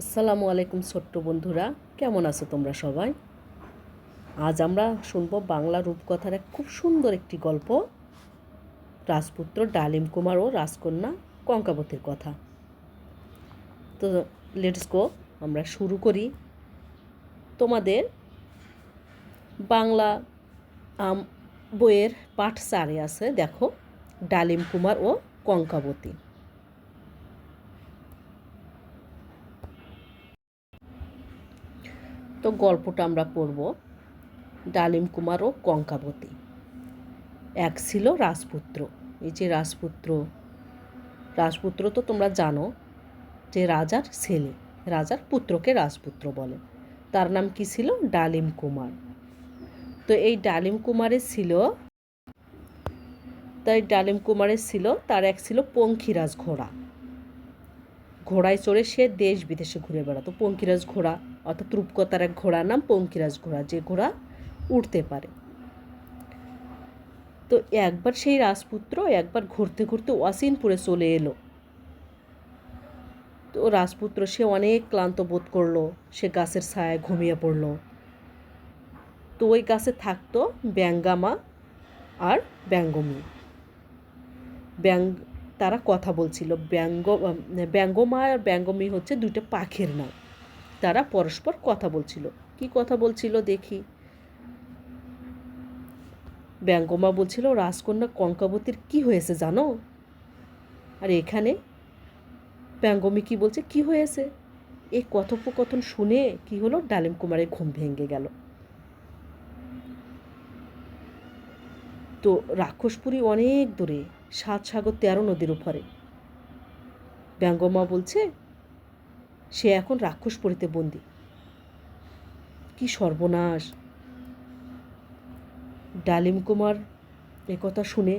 আসসালামু আলাইকুম ছোট্ট বন্ধুরা, কেমন আছো তোমরা সবাই? আজ আমরা শুনবো বাংলা রূপকথার এক খুব সুন্দর একটি গল্প, রাজপুত্র ডালিম কুমার ও রাজকন্যা কঙ্কাবতীর কথা। তো লেটস গো, আমরা শুরু করি। তোমাদের বাংলা বইয়ের পাঠ 4-এ আছে, দেখো, ডালিম কুমার ও কঙ্কাবতী। তো গল্পটা আমরা পড়ব। ডালিম কুমার ও কঙ্কাবতী। এক ছিল রাজপুত্র। এই যে রাজপুত্র, রাজপুত্র তো তোমরা জানো যে রাজার ছেলে, রাজার পুত্রকে রাজপুত্র বলে। তার নাম কি ছিল? ডালিম কুমার। তো এই ডালিম কুমারের ছিল, তার এক ছিল পঙ্খিরাজ ঘোড়া। ঘোড়ায় চড়ে সে দেশ বিদেশে ঘুরে বেড়াতো। পঙ্খিরাজ ঘোড়া অর্থাৎ রূপকথার এক ঘোড়ার নাম পঙ্খিরাজ ঘোড়া, যে ঘোড়া উঠতে পারে। তো একবার সেই রাজপুত্র একবার ঘুরতে ঘুরতে ওয়াসিনপুরে চলে এলো। তো রাজপুত্র সে অনেক ক্লান্ত বোধ করলো, সে গাছের ছায়ায় ঘুমিয়ে পড়ল। তো ওই গাছে থাকতো ব্যঙ্গামা আর ব্যঙ্গমী। তারা কথা বলছিল। ব্যঙ্গমা আর ব্যঙ্গমী হচ্ছে দুইটা পাখির নাম। তারা পরস্পর কথা বলছিল। কি কথা বলছিল দেখি। ব্যঙ্গমা বলছিল, রাজকন্যা কঙ্কাবতীর কি হয়েছে জানো? আর এখানে ব্যঙ্গমী কি বলছে, কি হয়েছে? এই কথোপকথন শুনে কি হলো, ডালিম কুমারের ঘুম ভেঙে গেল। তো রাক্ষসপুরী অনেক দূরে, 7 সাগর 13 নদীর ওপরে। ব্যঙ্গমা বলছে সে এখন রাক্ষসপুরীতে বন্দী। কি সর্বনাশ! ডালিম কুমার একথা শুনে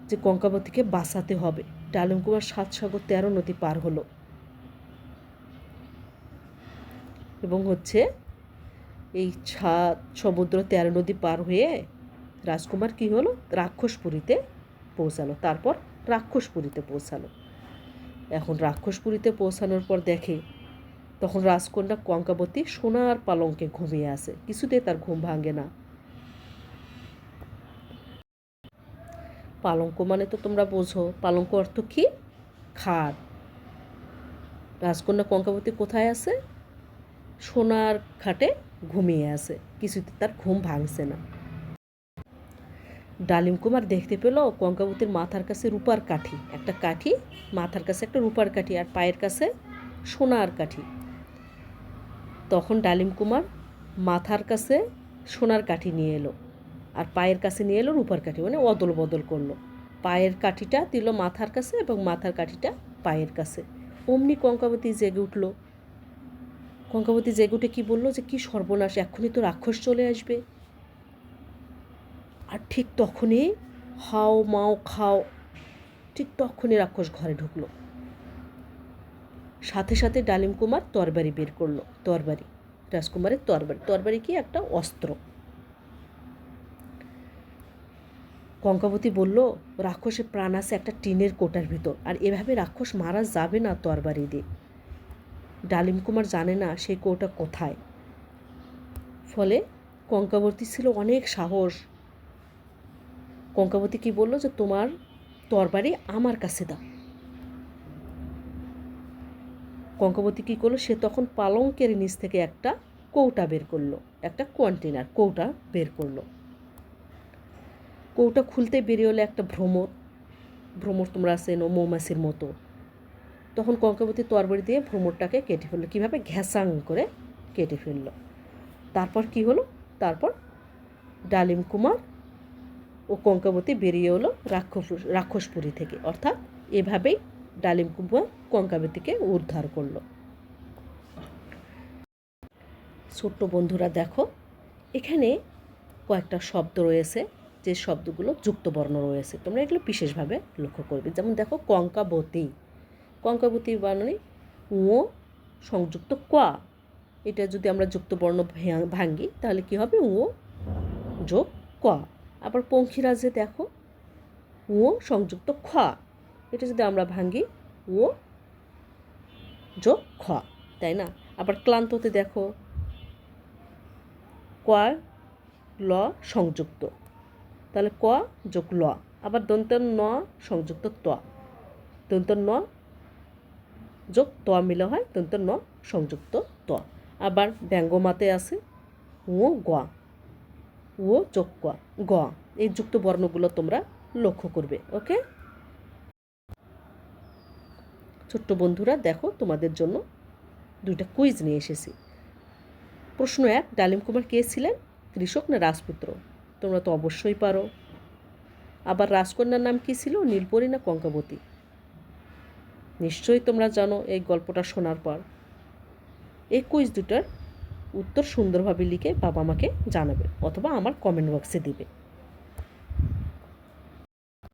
যে কঙ্কাবতীকে বাঁচাতে হবে, ডালিম কুমার 7 সাগর 13 নদী পার হলো এবং এই 7 সমুদ্র 13 নদী পার হয়ে রাজকুমার কি হলো, রাক্ষসপুরীতে পৌঁছালো। তারপর রাক্ষসপুরীতে পৌঁছালো। এখন রাক্ষসপুরীতে পৌঁছানোর পর দেখে তখন রাজকন্যা কঙ্কাবতী সোনার পালঙ্কে ঘুমিয়ে আছে। কিছুতেই তার ঘুম ভাঙে না। পালঙ্ক মানে তো তোমরা বোঝো, পালঙ্ক অর্থ কি? খাট। রাজকন্যা কঙ্কাবতী কোথায় আছে? সোনার খাটে ঘুমিয়ে আছে, কিছুতে তার ঘুম ভাঙছে না। ডালিম কুমার দেখতে পেল কঙ্কাবতীর মাথার কাছে রূপার কাঠি, একটা কাঠি, মাথার কাছে একটা রূপার কাঠি আর পায়ের কাছে সোনার কাঠি। তখন ডালিম কুমার মাথার কাছে সোনার কাঠি নিয়ে এলো আর পায়ের কাছে নিয়ে এলো রূপার কাঠি, মানে অদল বদল করলো। পায়ের কাঠিটা দিল মাথার কাছে এবং মাথার কাঠিটা পায়ের কাছে। অমনি কঙ্কাবতী জেগে উঠল। কঙ্কাবতী জেগে উঠে কি বললো, যে কি সর্বনাশ, এক্ষুনি তো রাক্ষস চলে আসবে। আর ঠিক তখনই হাও মাও খাও, ঠিক তখনই রাক্ষস ঘরে ঢুকলো। সাথে সাথে ডালিম কুমার তরবারি বের করলো। তরবারি, রাজকুমারের তরবারি। তরবারি কি? একটা অস্ত্র। কঙ্কাবতী বলল, রাক্ষসের প্রাণ আছে একটা টিনের কোটার ভিতর, আর এভাবে রাক্ষস মারা যাবে না তরবারি দিয়ে। ডালিম কুমার জানে না সেই কৌটা কোথায়। ফলে কঙ্কাবতী ছিল অনেক সাহস। কঙ্কাবতী কি বলল, যে তোমার তরবারি আমার কাছে দাও। কঙ্কাবতী কী করলো, সে তখন পালঙ্কের নিচ থেকে একটা কৌটা বের করলো, একটা কন্টেনার কৌটা বের করলো। কৌটা খুলতে বেরিয়ে হলো একটা ভ্রমর। ভ্রমর তোমরা চেনো, মৌমাছির মতো। তখন কঙ্কাবতী তরবারি দিয়ে ভ্রমরটাকে কেটে ফেললো। কীভাবে? ঘ্যাসাং করে কেটে ফেললো। তারপর কি হলো, তারপর ডালিম কুমার ও কঙ্কাবতী বেরিয়ে হলো রাক্ষসপুরী থেকে। অর্থাৎ এভাবেই ডালিম কুমার কঙ্কাবতীকে উদ্ধার করলো। ছোট্ট বন্ধুরা দেখো, এখানে কয়েকটা শব্দ রয়েছে, যে শব্দগুলো যুক্তবর্ণ রয়েছে, তোমরা এগুলো বিশেষভাবে লক্ষ্য করবে। যেমন দেখো, কঙ্কাবতী, কঙ্কাবতী বানানে ও সংযুক্ত ক। এটা যদি আমরা যুক্তবর্ণ ভাঙ্গি তাহলে কি হবে? ও যোগ ক। আবার পঙ্খিরাজে দেখো, ও সংযুক্ত খ। এটা যদি আমরা ভাঙ্গি, ও যোগ খ। তাই না? আবার ক্লান্ততে দেখো ক ল সংযুক্ত, তাহলে ক যোগ ল। আবার দন্ত ন সংযুক্ত ত, দন্ত ন যোগ ত মিলে হয় দন্ত ন সংযুক্ত ত। আবার ব্যঙ্গমাতে আছে ও গ, ও যোগ গ। এই যুক্ত বর্ণগুলো তোমরা লক্ষ্য করবে। ওকে ছোট্ট বন্ধুরা, দেখো তোমাদের জন্য দুইটা কুইজ নিয়ে এসেছি। প্রশ্ন 1, ডালিম কুমার কে ছিলেন, কৃষক না রাজপুত্র? তোমরা তো অবশ্যই পারো। আবার রাজকন্যার নাম কী ছিল, নীলপরী না কঙ্কাবতী? নিশ্চয়ই তোমরা জানো এই গল্পটা শোনার পর। এই কুইজ দুটার উত্তর সুন্দরভাবে লিখে বাবা মাকে জানাবে অথবা আমার কমেন্ট বক্সে দিবে।